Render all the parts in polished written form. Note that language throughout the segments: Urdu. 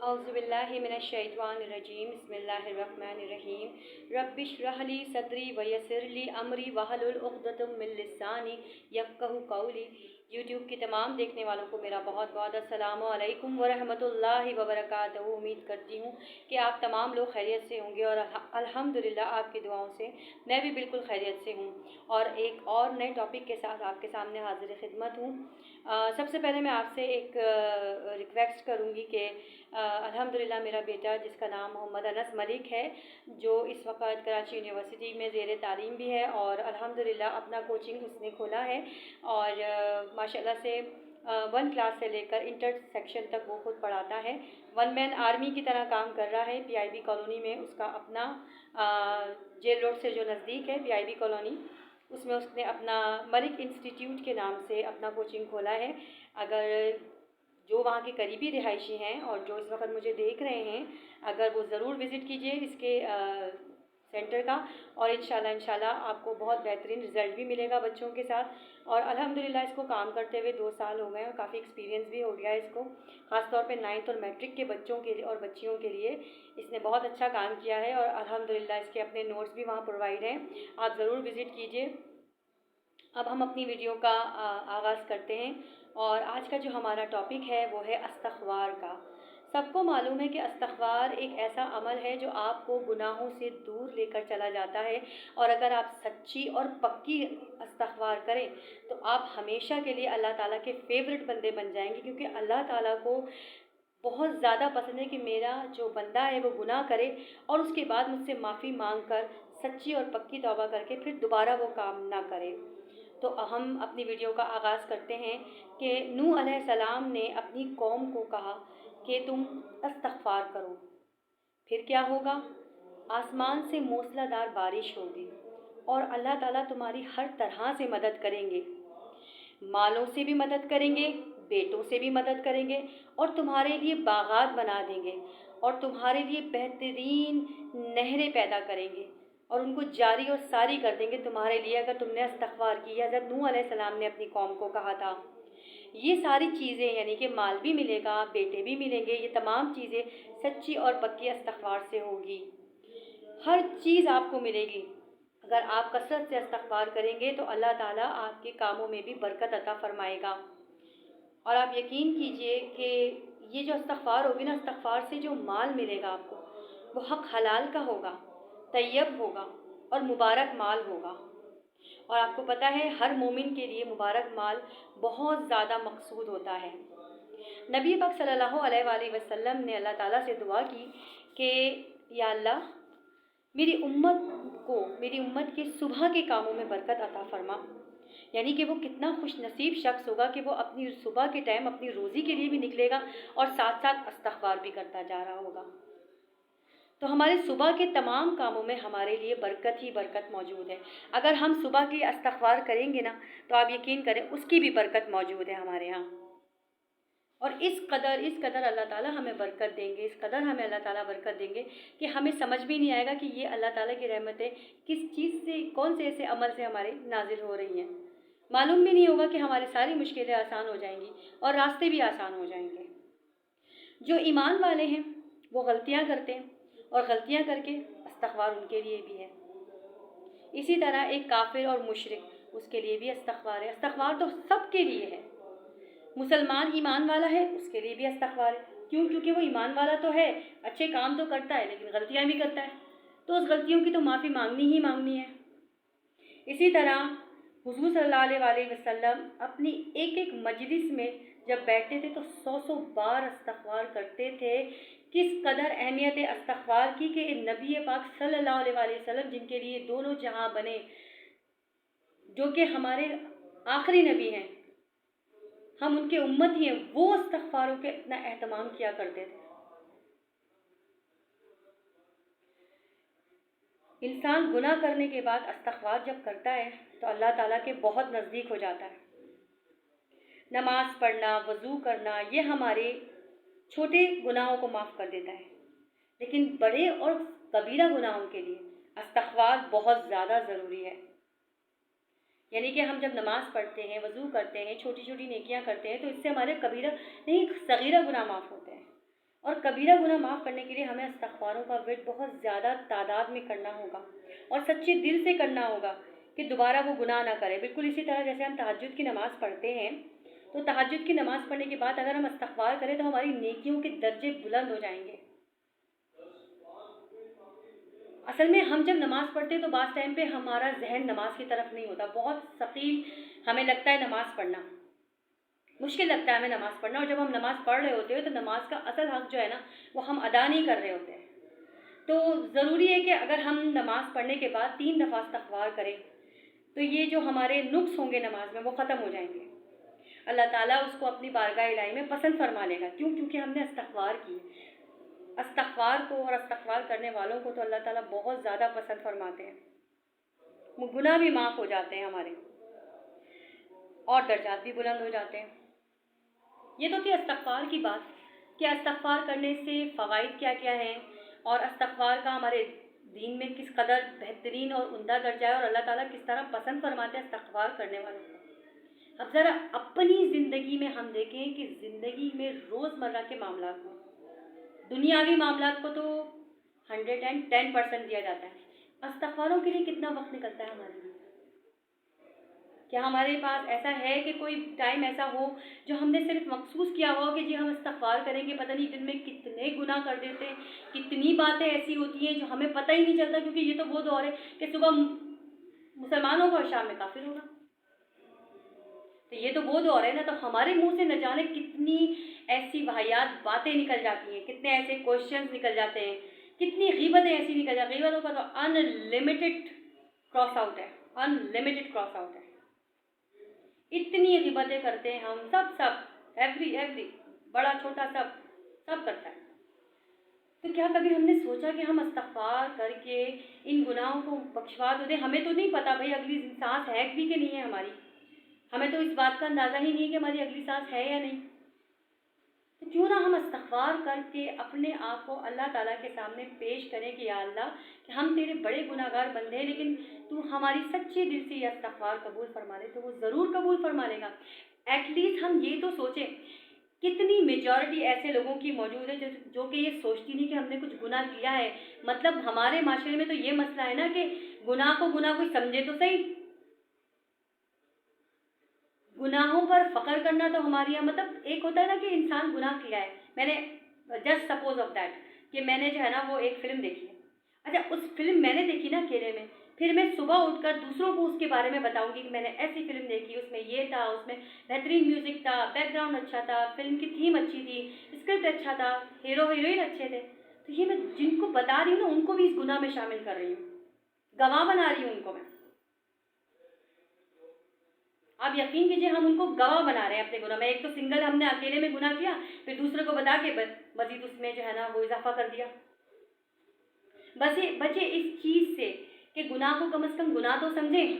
اعوذ باللہ من الشیطان الرجیم بسم اللہ الرحمن الرحیم رب اشرح لی صدری ویسر لی امری واحلل عقدۃ من لسانی یفقہوا قولی۔ یوٹیوب کی تمام دیکھنے والوں کو میرا بہت بہت السلام علیکم ورحمۃ اللہ وبرکاتہ۔ امید کرتی ہوں کہ آپ تمام لوگ خیریت سے ہوں گے اور الحمدللہ آپ کی دعاؤں سے میں بھی بالکل خیریت سے ہوں، اور ایک اور نئے ٹاپک کے ساتھ آپ کے سامنے حاضر خدمت ہوں۔ سب سے پہلے میں آپ سے ایک ریکویسٹ کروں گی کہ الحمدللہ میرا بیٹا جس کا نام محمد انس ملک ہے، جو اس وقت کراچی یونیورسٹی میں زیر تعلیم بھی ہے، اور الحمدللہ اپنا کوچنگ اس نے کھولا ہے، اور ماشاءاللہ سے 1 کلاس سے لے کر انٹر سیکشن تک وہ خود پڑھاتا ہے۔ 1 مین آرمی کی طرح کام کر رہا ہے۔ پی آئی بی کالونی میں اس کا اپنا جیل روڈ سے جو نزدیک ہے پی آئی بی کالونی، اس میں اس نے اپنا ملک انسٹیٹیوٹ کے نام سے اپنا کوچنگ کھولا ہے۔ اگر جو وہاں کے قریبی رہائشی ہیں اور جو اس وقت مجھے دیکھ رہے ہیں، اگر وہ ضرور وزٹ کیجئے اس کے سینٹر کا، اور انشاءاللہ آپ کو بہت بہترین رزلٹ بھی ملے گا بچوں کے ساتھ۔ اور الحمدللہ اس کو کام کرتے ہوئے 2 سال ہو گئے ہیں اور کافی ایکسپیرینس بھی ہو گیا ہے اس کو، خاص طور پہ 9th اور میٹرک کے بچوں کے لیے اور بچیوں کے لیے اس نے بہت اچھا کام کیا ہے، اور الحمدللہ اس کے اپنے نوٹس بھی وہاں پرووائڈ ہیں، آپ ضرور وزٹ کیجئے۔ اب ہم اپنی ویڈیو کا آغاز کرتے ہیں، اور آج کا جو ہمارا ٹاپک ہے وہ ہے استغفار کا۔ سب کو معلوم ہے کہ استغفار ایک ایسا عمل ہے جو آپ کو گناہوں سے دور لے کر چلا جاتا ہے، اور اگر آپ سچی اور پکی استغفار کریں تو آپ ہمیشہ کے لیے اللہ تعالیٰ کے فیورٹ بندے بن جائیں گے، کیونکہ اللہ تعالیٰ کو بہت زیادہ پسند ہے کہ میرا جو بندہ ہے وہ گناہ کرے اور اس کے بعد مجھ سے معافی مانگ کر سچی اور پکی توبہ کر کے پھر دوبارہ وہ کام نہ کرے۔ تو ہم اپنی ویڈیو کا آغاز کرتے ہیں کہ نوح علیہ السلام نے اپنی قوم کو کہا کہ تم استغفار کرو، پھر کیا ہوگا؟ آسمان سے موسلا دار بارش ہوگی، اور اللہ تعالیٰ تمہاری ہر طرح سے مدد کریں گے، مالوں سے بھی مدد کریں گے، بیٹوں سے بھی مدد کریں گے، اور تمہارے لیے باغات بنا دیں گے، اور تمہارے لیے بہترین نہریں پیدا کریں گے، اور ان کو جاری اور ساری کر دیں گے تمہارے لیے اگر تم نے استغفار کی۔ حضرت نوح علیہ السلام نے اپنی قوم کو کہا تھا۔ یہ ساری چیزیں یعنی کہ مال بھی ملے گا، بیٹے بھی ملیں گے، یہ تمام چیزیں سچی اور پکی استغفار سے ہوگی۔ ہر چیز آپ کو ملے گی اگر آپ کثرت سے استغفار کریں گے، تو اللہ تعالیٰ آپ کے کاموں میں بھی برکت عطا فرمائے گا۔ اور آپ یقین کیجئے کہ یہ جو استغفار ہوگی نا، استغفار سے جو مال ملے گا آپ کو وہ حق حلال کا ہوگا، طیب ہوگا اور مبارک مال ہوگا۔ اور آپ کو پتہ ہے ہر مومن کے لیے مبارک مال بہت زیادہ مقصود ہوتا ہے۔ نبی پاک صلی اللہ علیہ وآلہ وسلم نے اللہ تعالیٰ سے دعا کی کہ یا اللہ میری امت کے صبح کے کاموں میں برکت عطا فرما، یعنی کہ وہ کتنا خوش نصیب شخص ہوگا کہ وہ اپنی صبح کے ٹائم اپنی روزی کے لیے بھی نکلے گا اور ساتھ ساتھ استغفار بھی کرتا جا رہا ہوگا۔ تو ہمارے صبح کے تمام کاموں میں ہمارے لیے برکت ہی برکت موجود ہے۔ اگر ہم صبح کی استغفار کریں گے نا تو آپ یقین کریں اس کی بھی برکت موجود ہے ہمارے ہاں، اور اس قدر اللہ تعالیٰ ہمیں برکت دیں گے، اس قدر ہمیں اللہ تعالیٰ برکت دیں گے کہ ہمیں سمجھ بھی نہیں آئے گا کہ یہ اللہ تعالیٰ کی رحمتیں کس چیز سے، کون سے ایسے عمل سے ہمارے نازل ہو رہی ہیں۔ معلوم بھی نہیں ہوگا کہ ہماری ساری مشکلیں آسان ہو جائیں گی اور راستے بھی آسان ہو جائیں گے۔ جو ایمان والے ہیں وہ غلطیاں کرتے ہیں، اور غلطیاں کر کے استغفار ان کے لیے بھی ہے۔ اسی طرح ایک کافر اور مشرک، اس کے لیے بھی استغفار ہے۔ استغفار تو سب کے لیے ہے۔ مسلمان ایمان والا ہے اس کے لیے بھی استغفار ہے، کیوں؟ کیونکہ وہ ایمان والا تو ہے، اچھے کام تو کرتا ہے لیکن غلطیاں بھی کرتا ہے، تو اس غلطیوں کی تو معافی مانگنی ہی مانگنی ہے۔ اسی طرح حضور صلی اللہ علیہ وآلہ وسلم اپنی ایک مجلس میں جب بیٹھتے تھے تو 100 بار استغفار کرتے تھے۔ کس قدر اہمیت استغفار کی کہ نبی پاک صلی اللہ علیہ وآلہ وسلم، جن کے لیے دونوں جہاں بنے، جو کہ ہمارے آخری نبی ہیں، ہم ان کے امت ہی ہیں، وہ استغفاروں کے اتنا اہتمام کیا کرتے تھے۔ انسان گناہ کرنے کے بعد استغفار جب کرتا ہے تو اللہ تعالیٰ کے بہت نزدیک ہو جاتا ہے۔ نماز پڑھنا، وضو کرنا، یہ ہمارے چھوٹے گناہوں کو معاف کر دیتا ہے، لیکن بڑے اور کبیرہ گناہوں کے لیے استغفار بہت زیادہ ضروری ہے۔ یعنی کہ ہم جب نماز پڑھتے ہیں، وضو کرتے ہیں، چھوٹی چھوٹی نیکیاں کرتے ہیں تو اس سے ہمارے کبیرہ نہیں صغیرہ گناہ معاف ہوتے ہیں، اور کبیرہ گناہ معاف کرنے کے لیے ہمیں استغفاروں کا ورد بہت زیادہ تعداد میں کرنا ہوگا اور سچے دل سے کرنا ہوگا کہ دوبارہ وہ گناہ نہ کرے. بالکل اسی طرح جیسے ہم تہجد کی نماز پڑھتے ہیں تو تہجد کی نماز پڑھنے کے بعد اگر ہم استغفار کریں تو ہماری نیکیوں کے درجے بلند ہو جائیں گے. اصل میں ہم جب نماز پڑھتے ہیں تو بعض ٹائم پہ ہمارا ذہن نماز کی طرف نہیں ہوتا. بہت ثقیل ہمیں لگتا ہے نماز پڑھنا، مشکل لگتا ہے ہمیں نماز پڑھنا، اور جب ہم نماز پڑھ رہے ہوتے ہیں تو نماز کا اصل حق جو ہے نا وہ ہم ادا نہیں کر رہے ہوتے ہیں. تو ضروری ہے کہ اگر ہم نماز پڑھنے کے بعد 3 دفعہ استغفار کریں تو یہ جو ہمارے نقص ہوں گے نماز میں وہ ختم ہو جائیں گے. اللہ تعالیٰ اس کو اپنی بارگاہ الہی میں پسند فرما لے گا. کیوں؟ کیونکہ ہم نے استغفار کی. استغفار کو اور استغفار کرنے والوں کو تو اللہ تعالیٰ بہت زیادہ پسند فرماتے ہیں. وہ گناہ بھی معاف ہو جاتے ہیں ہمارے اور درجات بھی بلند ہو جاتے ہیں. یہ تو تھی استغفار کی بات کہ استغفار کرنے سے فوائد کیا کیا ہیں اور استغفار کا ہمارے دین میں کس قدر بہترین اور عمدہ درجہ ہے اور اللہ تعالیٰ کس طرح پسند فرماتے ہیں استغفار کرنے والوں کو. اب ذرا اپنی زندگی میں ہم دیکھیں کہ زندگی میں روزمرہ کے معاملات کو، دنیاوی معاملات کو تو 110% دیا جاتا ہے. استغفاروں کے لیے کتنا وقت نکلتا ہے ہمارے لیے؟ کیا ہمارے پاس ایسا ہے کہ کوئی ٹائم ایسا ہو جو ہم نے صرف مخصوص کیا ہوا کہ جی ہم استغفار کریں گے؟ پتہ نہیں دن میں کتنے گناہ کر دیتے ہیں، کتنی باتیں ایسی ہوتی ہیں جو ہمیں پتہ ہی نہیں چلتا، کیونکہ یہ تو وہ دور ہے کہ صبح مسلمانوں کو اور شام میں کافر ہوگا. تو یہ تو وہ دور ہے نا. تو ہمارے منہ سے نہ جانے کتنی ایسی واحیات باتیں نکل جاتی ہیں، کتنے ایسے کوشچنز نکل جاتے ہیں، کتنی غیبتیں ایسی نکل جاتی ہیں. غیبتوں کا تو انلمیٹڈ کراس آؤٹ ہے، انلمیٹڈ کراس آؤٹ ہے. اتنی غیبتیں کرتے ہیں ہم سب ایوری بڑا چھوٹا سب کرتا ہے. تو کیا کبھی ہم نے سوچا کہ ہم استغفار کر کے ان گناہوں کو بخشوا دو دیں؟ ہمیں تو نہیں پتا بھائی اگلی سانس ہے بھی کہ نہیں ہے ہماری. ہمیں تو اس بات کا اندازہ ہی نہیں ہے کہ ہماری اگلی سانس ہے یا نہیں. تو کیوں نہ ہم استغفار کر کے اپنے آپ کو اللہ تعالیٰ کے سامنے پیش کریں کہ یا اللہ کہ ہم تیرے بڑے گناہ گار بندے ہیں، لیکن تو ہماری سچے دل سے یہ استغفار قبول فرما لے. تو وہ ضرور قبول فرما لے گا. ایٹ لیسٹ ہم یہ تو سوچیں، کتنی میجورٹی ایسے لوگوں کی موجود ہے جو کہ یہ سوچتی نہیں کہ ہم نے کچھ گناہ کیا ہے. مطلب ہمارے معاشرے میں تو یہ مسئلہ ہے نا کہ گناہ کو کوئی سمجھے تو صحیح. گناہوں پر فخر کرنا تو ہمارے یہاں مطلب ایک ہوتا ہے نا کہ انسان گناہ کیا ہے. میں نے جسٹ سپوز آف دیٹ کہ میں نے جو ہے نا وہ ایک فلم دیکھی ہے. اچھا اس فلم میں نے دیکھی نا اکیلے میں، پھر میں صبح اٹھ کر دوسروں کو اس کے بارے میں بتاؤں گی کہ میں نے ایسی فلم دیکھی، اس میں یہ تھا، اس میں بہترین میوزک تھا، بیک گراؤنڈ اچھا تھا، فلم کی تھیم اچھی تھی، اسکرپٹ اچھا تھا، ہیرو ہیروئن اچھے تھے. تو یہ میں جن کو بتا رہی ہوں نا ان کو بھی اس گناہ میں شامل کر رہی ہوں، گواہ بنا رہی ہوں ان کو میں. آپ یقین کیجئے ہم ان کو گواہ بنا رہے ہیں اپنے گناہ میں. ایک تو سنگل ہم نے اکیلے میں گناہ کیا، پھر دوسرے کو بتا کے مزید اس میں جو ہے نا وہ اضافہ کر دیا. بس یہ بچے اس چیز سے کہ گناہ کو کم از کم گناہ تو سمجھیں.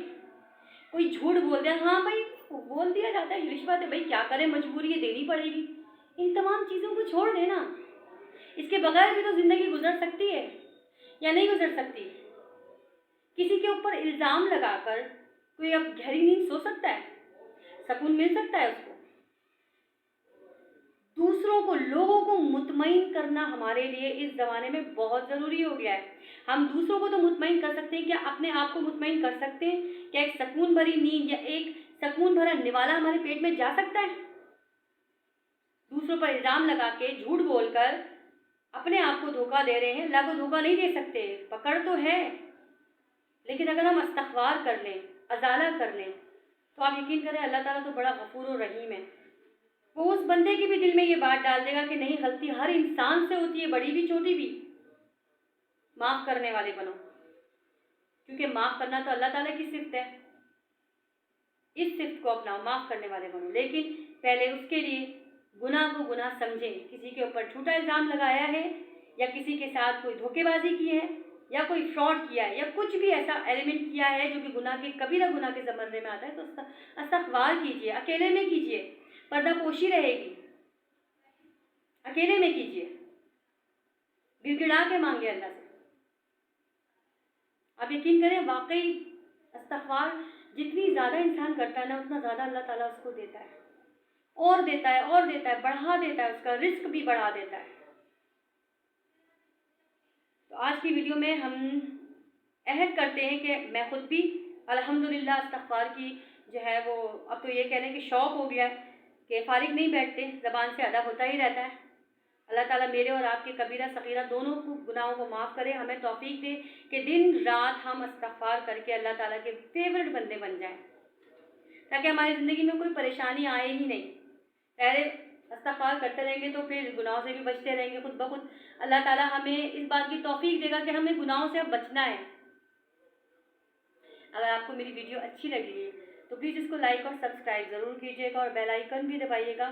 کوئی جھوٹ بول دیا، ہاں بھائی بول دیا جاتا ہے، رشوت ہے بھائی کیا کریں، مجبوری ہے دینی پڑے گی. ان تمام چیزوں کو چھوڑ دینا. اس کے بغیر بھی تو زندگی گزر سکتی ہے یا نہیں گزر سکتی. کسی کے اوپر الزام لگا کر کوئی اب گہری نیند سو سکتا ہے؟ سکون مل سکتا ہے اس کو؟ دوسروں کو، لوگوں کو مطمئن کرنا ہمارے لیے اس زمانے میں بہت ضروری ہو گیا ہے. ہم دوسروں کو تو مطمئن کر سکتے ہیں، کیا اپنے آپ کو مطمئن کر سکتے ہیں؟ کیا ایک سکون بھری نیند یا ایک سکون بھرا نوالا ہمارے پیٹ میں جا سکتا ہے؟ دوسروں پر الزام لگا کے جھوٹ بول کر اپنے آپ کو دھوکہ دے رہے ہیں. اللہ کو دھوکہ نہیں دے سکتے، پکڑ تو ہے، لیکن اگر ہم استغفار کر لیں، ازالہ کر لیں تو آپ یقین کریں اللہ تعالیٰ تو بڑا غفور و رحیم ہے. وہ اس بندے کے بھی دل میں یہ بات ڈال دے گا کہ نہیں، غلطی ہر انسان سے ہوتی ہے، بڑی بھی چھوٹی بھی. معاف کرنے والے بنو، کیونکہ معاف کرنا تو اللہ تعالیٰ کی صفت ہے. اس صفت کو اپناؤ، معاف کرنے والے بنو. لیکن پہلے اس کے لیے گناہ کو گناہ سمجھیں. کسی کے اوپر جھوٹا الزام لگایا ہے یا کسی کے ساتھ کوئی دھوکے بازی کی ہے یا کوئی فراڈ کیا ہے یا کچھ بھی ایسا ایلیمنٹ کیا ہے جو کہ گناہ کے کبیرہ گناہ کے زمرے میں آتا ہے، تو استغفار کیجیے. اکیلے میں کیجیے، پردہ پوشی رہے گی. اکیلے میں کیجیے، گڑ گڑا کے مانگے اللہ سے. آپ یقین کریں واقعی استغفار جتنی زیادہ انسان کرتا ہے نا اتنا زیادہ اللہ تعالیٰ اس کو دیتا ہے اور دیتا ہے اور دیتا ہے، بڑھا دیتا ہے، اس کا رزق بھی بڑھا دیتا ہے. تو آج کی ویڈیو میں ہم عہد کرتے ہیں کہ میں خود بھی الحمدللہ استغفار کی جو ہے وہ اب تو یہ کہہ لیں کہ شوق ہو گیا کہ فارغ نہیں بیٹھتے، زبان سے ادا ہوتا ہی رہتا ہے۔ اللہ تعالیٰ میرے اور آپ کے کبیرہ صغیرہ دونوں کو گناہوں کو معاف کرے، ہمیں توفیق دے کہ دن رات ہم استغفار کر کے اللہ تعالیٰ کے فیورٹ بندے بن جائیں، تاکہ ہماری زندگی میں کوئی پریشانی آئے ہی نہیں۔ پہلے استغفار کرتے رہیں گے تو پھر گناہوں سے بھی بچتے رہیں گے، خود بخود اللہ تعالیٰ ہمیں اس بات کی توفیق دے گا کہ ہمیں گناہوں سے اب بچنا ہے۔ اگر آپ کو میری ویڈیو اچھی لگی ہے تو پلیز اس کو لائک اور سبسکرائب ضرور کیجیے گا اور بیل آئیکن بھی دبائیے گا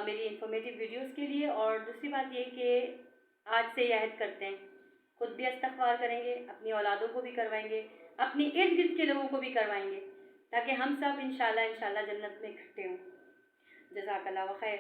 میری انفارمیٹیو ویڈیوز کے لیے۔ اور دوسری بات یہ کہ آج سے یہ عہد کرتے ہیں، خود بھی استغفار کریں گے، اپنی اولادوں کو بھی کروائیں گے، اپنے ارد گرد کے لوگوں کو بھی کروائیں گے، تاکہ ہم سب انشاءاللہ جنت میں اکٹھے ہوں۔ جزاک اللہ خیر۔